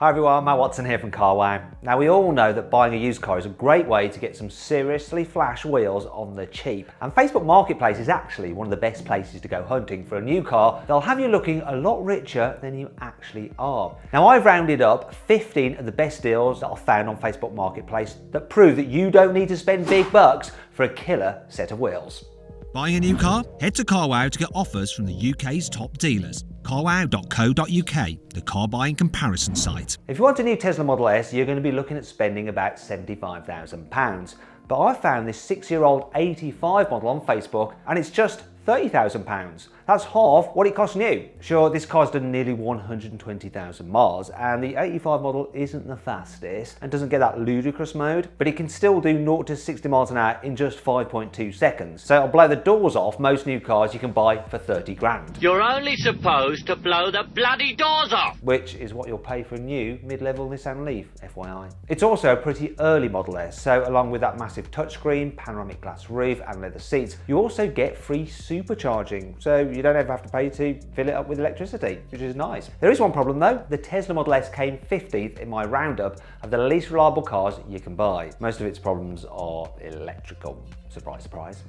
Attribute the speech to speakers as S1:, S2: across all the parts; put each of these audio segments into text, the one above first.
S1: Hi everyone, Matt Watson here from CarWow. Now we all know that buying a used car is a great way to get some seriously flash wheels on the cheap. And Facebook Marketplace is actually one of the best places to go hunting for a new car. They'll have you looking a lot richer than you actually are. Now I've rounded up 15 of the best deals that I've found on Facebook Marketplace that prove that you don't need to spend big bucks for a killer set of wheels.
S2: Buying a new car? Head to CarWow to get offers from the UK's top dealers. carwow.co.uk, the car buying comparison site.
S1: If you want a new Tesla Model S, you're going to be looking at spending about £75,000. But I found this 6-year-old 85 model on Facebook and it's just £30,000. That's half what it cost new. Sure, this car's done nearly 120,000 miles and the 85 model isn't the fastest and doesn't get that ludicrous mode, but it can still do 0 to 60 miles an hour in just 5.2 seconds. So it'll blow the doors off most new cars you can buy for 30 grand.
S3: You're only supposed to blow the bloody doors off!
S1: Which is what you'll pay for a new mid-level Nissan Leaf, FYI. It's also a pretty early Model S, so along with that massive touchscreen, panoramic glass roof and leather seats, you also get free supercharging, so you don't ever have to pay to fill it up with electricity, which is nice. There is one problem though. The Tesla Model S came 15th in my roundup of the least reliable cars you can buy. Most of its problems are electrical. Surprise, surprise.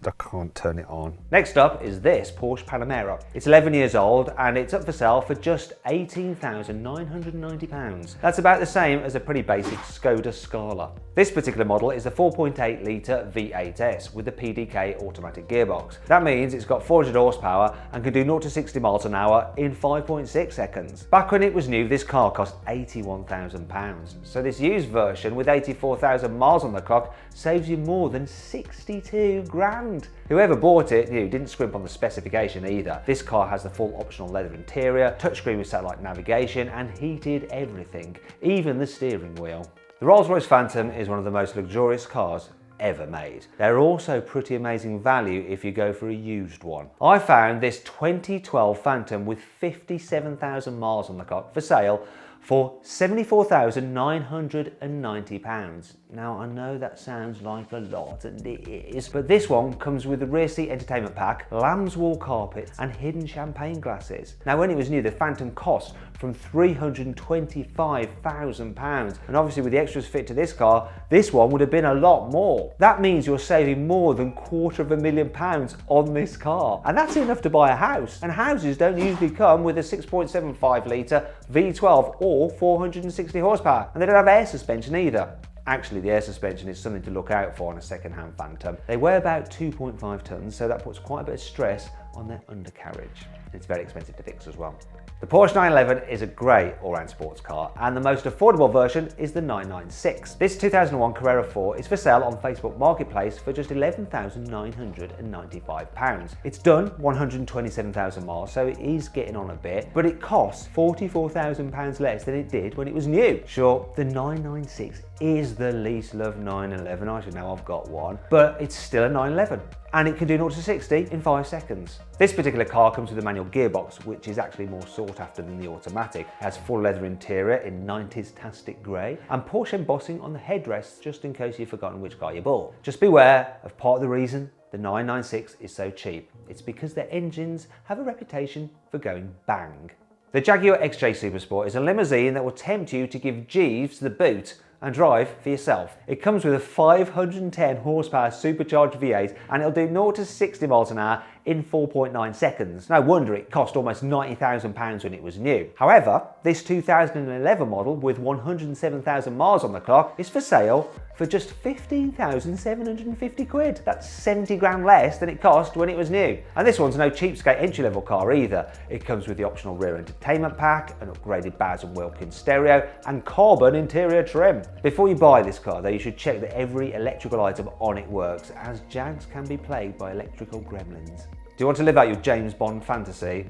S1: I can't turn it on. Next up is this Porsche Panamera. It's 11 years old and it's up for sale for just £18,990. That's about the same as a pretty basic Skoda Scala. This particular model is the 4.8 litre V8S with the PDK automatic gearbox. That means it's got 400 horsepower and can do 0 to 60 miles an hour in 5.6 seconds. Back when it was new, this car cost £81,000. So this used version with 84,000 miles on the clock saves you more than 62 grand. Whoever bought it didn't scrimp on the specification either. This car has the full optional leather interior, touchscreen with satellite navigation and heated everything, even the steering wheel. The Rolls-Royce Phantom is one of the most luxurious cars ever made. They're also pretty amazing value if you go for a used one. I found this 2012 Phantom with 57,000 miles on the clock for sale for £74,990. Now I know that sounds like a lot and it is, but this one comes with the rear seat entertainment pack, lamb's wool carpet and hidden champagne glasses. Now when it was new, the Phantom cost from £325,000 and obviously with the extras fit to this car, this one would have been a lot more. That means you're saving more than £250,000 on this car, and that's enough to buy a house, and houses don't usually come with a 6.75 litre V12 or 460 horsepower, and they don't have air suspension either. Actually, the air suspension is something to look out for on a second-hand Phantom. They weigh about 2.5 tonnes, so that puts quite a bit of stress on their undercarriage. It's very expensive to fix as well. The Porsche 911 is a great all-round sports car, and the most affordable version is the 996. This 2001 Carrera 4 is for sale on Facebook Marketplace for just £11,995. It's done 127,000 miles, so it is getting on a bit, but it costs £44,000 less than it did when it was new. Sure, the 996 is the least loved 911. I should know I've got one, but it's still a 911. And it can do 0 to 60 in 5 seconds. This particular car comes with a manual gearbox, which is actually more sought after than the automatic. It has full leather interior in 90s Tastic grey and Porsche embossing on the headrests, just in case you've forgotten which car you bought. Just beware of part of the reason the 996 is so cheap. It's because their engines have a reputation for going bang. The Jaguar XJ Supersport is a limousine that will tempt you to give Jeeves the boot and drive for yourself. It comes with a 510 horsepower supercharged V8 and it'll do 0 to 60 miles an hour in 4.9 seconds. No wonder it cost almost £90,000 when it was new. However, this 2011 model with 107,000 miles on the clock is for sale for just £15,750. That's 70 grand less than it cost when it was new. And this one's no cheapskate entry-level car either. It comes with the optional rear entertainment pack, an upgraded Bowers & Wilkins stereo and carbon interior trim. Before you buy this car though, you should check that every electrical item on it works, as Jags can be plagued by electrical gremlins. Do you want to live out your James Bond fantasy?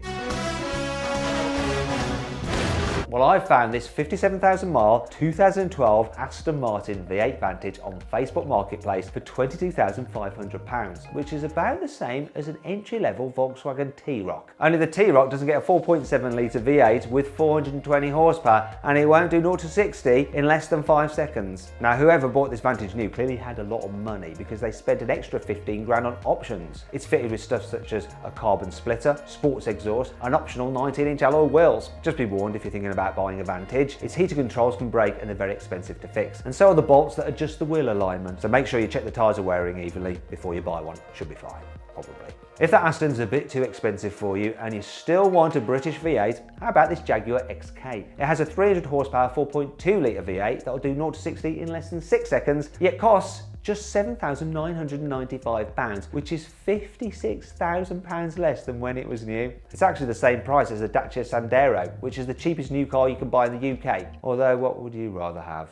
S1: Well, I found this 57,000 mile 2012 Aston Martin V8 Vantage on Facebook Marketplace for £22,500, which is about the same as an entry-level Volkswagen T-Roc. Only the T-Roc doesn't get a 4.7 litre V8 with 420 horsepower, and it won't do 0 to 60 in less than 5 seconds. Now, whoever bought this Vantage new clearly had a lot of money because they spent an extra 15 grand on options. It's fitted with stuff such as a carbon splitter, sports exhaust, and optional 19-inch alloy wheels. Just be warned if you're thinking about about buying a Vantage. Its heater controls can break and they're very expensive to fix. And so are the bolts that adjust the wheel alignment. So make sure you check the tyres are wearing evenly before you buy one. Should be fine, probably. If that Aston's a bit too expensive for you and you still want a British V8, how about this Jaguar XK? It has a 300 horsepower 4.2 litre V8 that'll do 0 to 60 in less than 6 seconds, yet costs just £7,995, which is £56,000 less than when it was new. It's actually the same price as the Dacia Sandero, which is the cheapest new car you can buy in the UK. Although, what would you rather have?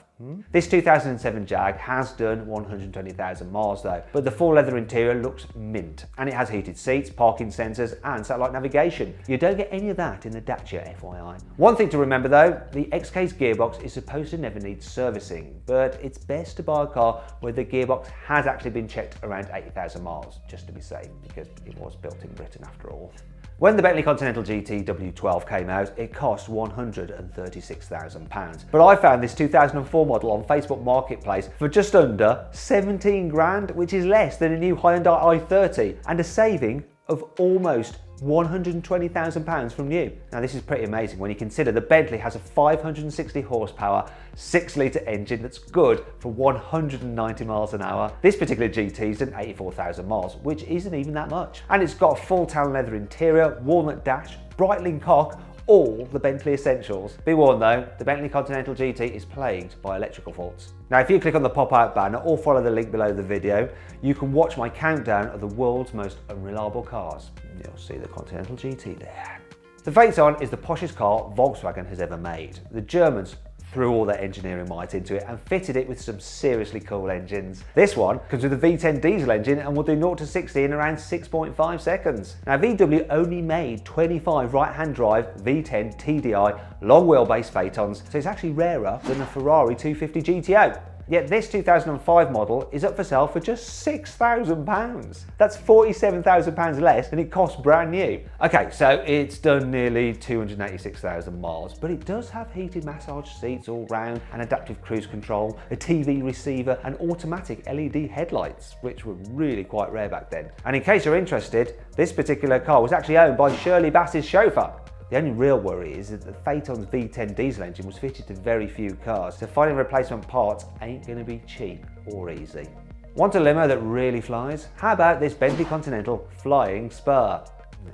S1: This 2007 Jag has done 120,000 miles though, but the full leather interior looks mint, and it has heated seats, parking sensors and satellite navigation. You don't get any of that in the Dacia, FYI. One thing to remember though, the XK's gearbox is supposed to never need servicing, but it's best to buy a car where the gearbox has actually been checked around 80,000 miles, just to be safe, because it was built in Britain after all. When the Bentley Continental GT W12 came out, it cost £136,000. But I found this 2004 model on Facebook Marketplace for just under 17 grand, which is less than a new Hyundai i30 and a saving of almost £120,000 from new. Now this is pretty amazing when you consider the Bentley has a 560 horsepower 6-litre engine that's good for 190 miles an hour. This particular GT's done 84,000 miles, which isn't even that much. And it's got a full tan leather interior, walnut dash, Breitling cock, all the Bentley essentials. Be warned though, the Bentley Continental GT is plagued by electrical faults. Now if you click on the pop-out banner or follow the link below the video, you can watch my countdown of the world's most unreliable cars. You'll see the Continental GT there. The Phaeton is the poshest car Volkswagen has ever made. The Germans threw all their engineering might into it and fitted it with some seriously cool engines. This one comes with a V10 diesel engine and will do 0 to 60 in around 6.5 seconds. Now VW only made 25 right-hand drive V10 TDI long wheelbase Phaetons, so it's actually rarer than a Ferrari 250 GTO. Yet this 2005 model is up for sale for just £6,000. That's £47,000 less than it cost brand new. Okay, so it's done nearly 286,000 miles, but it does have heated massage seats all round, and adaptive cruise control, a TV receiver and automatic LED headlights, which were really quite rare back then. And in case you're interested, this particular car was actually owned by Shirley Bassey's chauffeur. The only real worry is that the Phaeton's V10 diesel engine was fitted to very few cars, so finding replacement parts ain't going to be cheap or easy. Want a limo that really flies? How about this Bentley Continental Flying Spur?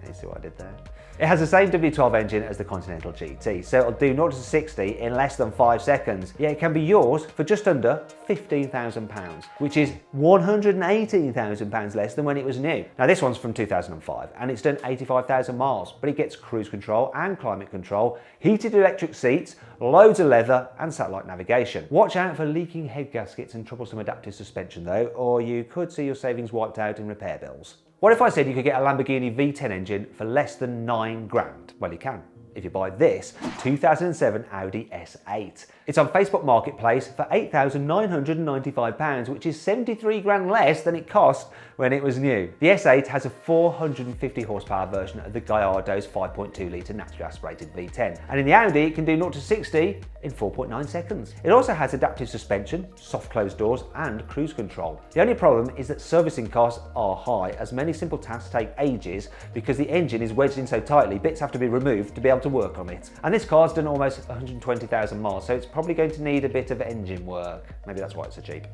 S1: You see what I did there? It has the same W12 engine as the Continental GT, so it'll do 0 to 60 in less than 5 seconds, yet it can be yours for just under £15,000, which is £118,000 less than when it was new. Now this one's from 2005 and it's done 85,000 miles, but it gets cruise control and climate control, heated electric seats, loads of leather and satellite navigation. Watch out for leaking head gaskets and troublesome adaptive suspension though, or you could see your savings wiped out in repair bills. What if I said you could get a Lamborghini V10 engine for less than 9 grand? Well, you can, if you buy this 2007 Audi S8. It's on Facebook Marketplace for £8,995, which is 73 grand less than it cost when it was new. The S8 has a 450 horsepower version of the Gallardo's 5.2 litre naturally aspirated V10. And in the Audi, it can do 0 to 60 in 4.9 seconds. It also has adaptive suspension, soft closed doors, and cruise control. The only problem is that servicing costs are high, as many simple tasks take ages because the engine is wedged in so tightly, bits have to be removed to be able to work on it. And this car's done almost 120,000 miles, so it's probably going to need a bit of engine work. Maybe that's why it's so cheap.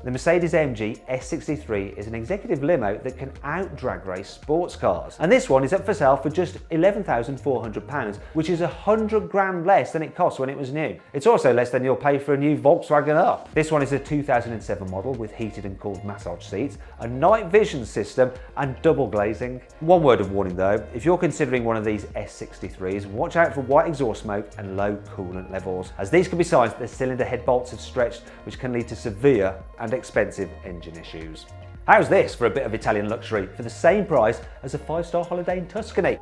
S1: The Mercedes-AMG S63 is an executive limo that can out-drag race sports cars. And this one is up for sale for just £11,400, which is 100 grand less than it cost when it was new. It's also less than you'll pay for a new Volkswagen Up. This one is a 2007 model with heated and cooled massage seats, a night vision system and double glazing. One word of warning though, if you're considering one of these S63s, watch out for white exhaust smoke and low coolant levels, as these could be signs that the cylinder head bolts have stretched, which can lead to severe and expensive engine issues. How's this for a bit of Italian luxury for the same price as a 5-star holiday in Tuscany?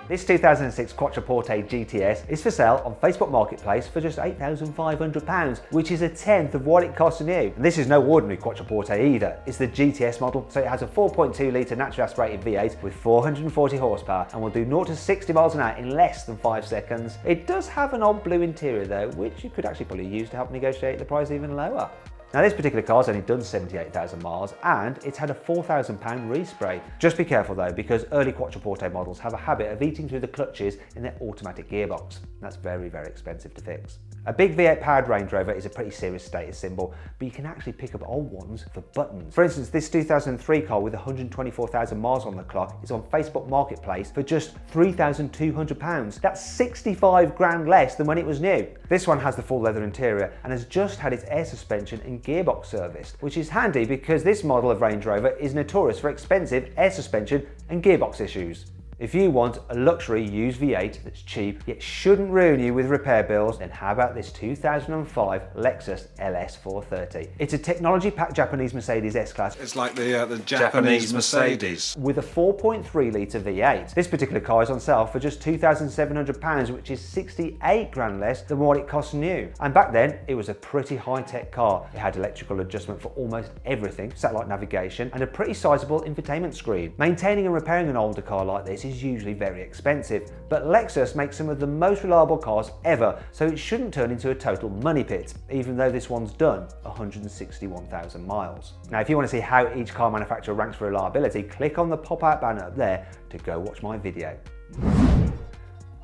S1: This 2006 Quattroporte GTS is for sale on Facebook Marketplace for just £8,500, which is a tenth of what it cost new. And this is no ordinary Quattroporte either. It's the GTS model, so it has a 4.2 litre naturally aspirated V8 with 440 horsepower and will do 0 to 60 miles an hour in less than 5 seconds. It does have an odd blue interior though, which you could actually probably use to help negotiate the price even lower. Now this particular car's only done 78,000 miles and it's had a £4,000 respray. Just be careful though, because early Quattroporte models have a habit of eating through the clutches in their automatic gearbox. That's very, very expensive to fix. A big V8 powered Range Rover is a pretty serious status symbol, but you can actually pick up old ones for buttons. For instance, this 2003 car with 124,000 miles on the clock is on Facebook Marketplace for just £3,200. That's 65 grand less than when it was new. This one has the full leather interior and has just had its air suspension and gearbox serviced, which is handy because this model of Range Rover is notorious for expensive air suspension and gearbox issues. If you want a luxury used V8 that's cheap yet shouldn't ruin you with repair bills, then how about this 2005 Lexus LS430? It's a technology-packed Japanese Mercedes S-Class.
S4: It's like the Japanese Mercedes.
S1: With a 4.3 litre V8. This particular car is on sale for just £2,700, which is 68 grand less than what it costs new. And back then, it was a pretty high-tech car. It had electrical adjustment for almost everything, satellite navigation, and a pretty sizable infotainment screen. Maintaining and repairing an older car like this is usually very expensive, but Lexus makes some of the most reliable cars ever, so it shouldn't turn into a total money pit, even though this one's done 161,000 miles. Now, if you want to see how each car manufacturer ranks for reliability, click on the pop-out banner up there to go watch my video.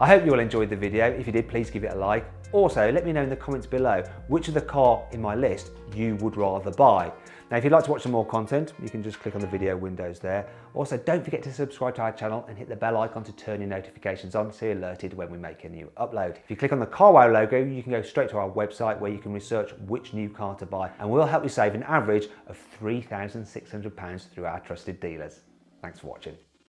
S1: I hope you all enjoyed the video. If you did, please give it a like. Also, let me know in the comments below which of the car in my list you would rather buy. Now, if you'd like to watch some more content, you can just click on the video windows there. Also, don't forget to subscribe to our channel and hit the bell icon to turn your notifications on so you're alerted when we make a new upload. If you click on the CarWow logo, you can go straight to our website where you can research which new car to buy, and we'll help you save an average of £3,600 through our trusted dealers. Thanks for watching.